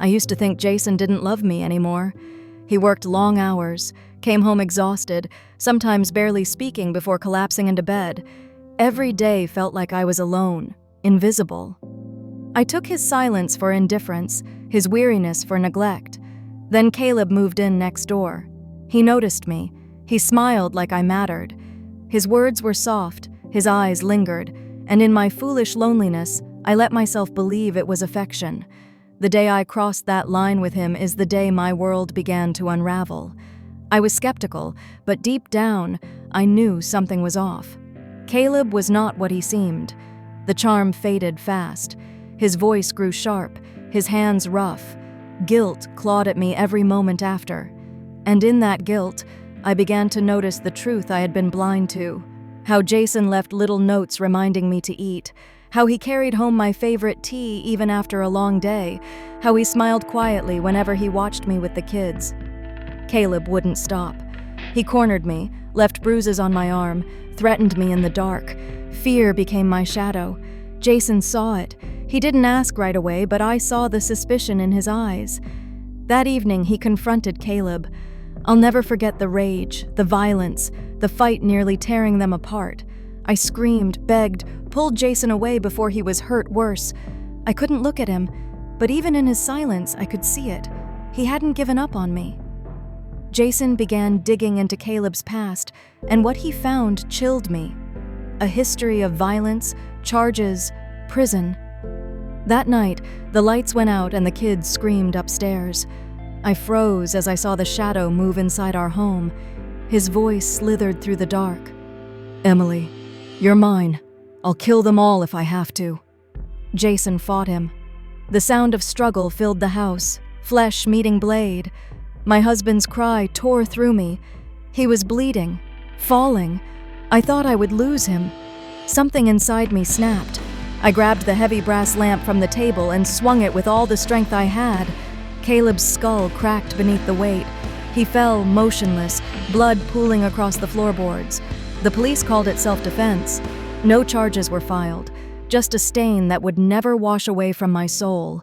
I used to think Jason didn't love me anymore. He worked long hours, came home exhausted, sometimes barely speaking before collapsing into bed. Every day felt like I was alone, invisible. I took his silence for indifference, his weariness for neglect. Then Caleb moved in next door. He noticed me. He smiled like I mattered. His words were soft, his eyes lingered, and in my foolish loneliness, I let myself believe it was affection. The day I crossed that line with him is the day my world began to unravel. I was skeptical, but deep down, I knew something was off. Caleb was not what he seemed. The charm faded fast. His voice grew sharp, his hands rough. Guilt clawed at me every moment after. And in that guilt, I began to notice the truth I had been blind to. How Jason left little notes reminding me to eat. How he carried home my favorite tea even after a long day. How he smiled quietly whenever he watched me with the kids. Caleb wouldn't stop. He cornered me, left bruises on my arm, threatened me in the dark. Fear became my shadow. Jason saw it. He didn't ask right away, but I saw the suspicion in his eyes. That evening, he confronted Caleb. I'll never forget the rage, the violence, the fight nearly tearing them apart. I screamed, begged, pulled Jason away before he was hurt worse. I couldn't look at him, but even in his silence, I could see it. He hadn't given up on me. Jason began digging into Caleb's past, and what he found chilled me. A history of violence, charges, prison. That night, the lights went out and the kids screamed upstairs. I froze as I saw the shadow move inside our home. His voice slithered through the dark. "Emily, you're mine. I'll kill them all if I have to." Jason fought him. The sound of struggle filled the house, flesh meeting blade. My husband's cry tore through me. He was bleeding, falling. I thought I would lose him. Something inside me snapped. I grabbed the heavy brass lamp from the table and swung it with all the strength I had. Caleb's skull cracked beneath the weight. He fell motionless, blood pooling across the floorboards. The police called it self-defense. No charges were filed, just a stain that would never wash away from my soul.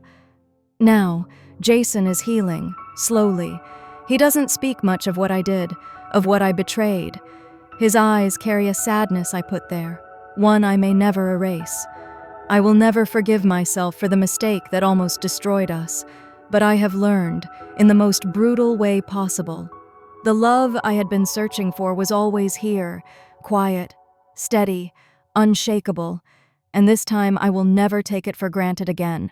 Now, Jason is healing, slowly. He doesn't speak much of what I did, of what I betrayed. His eyes carry a sadness I put there, one I may never erase. I will never forgive myself for the mistake that almost destroyed us, but I have learned, in the most brutal way possible. The love I had been searching for was always here, quiet, steady, unshakable, and this time I will never take it for granted again.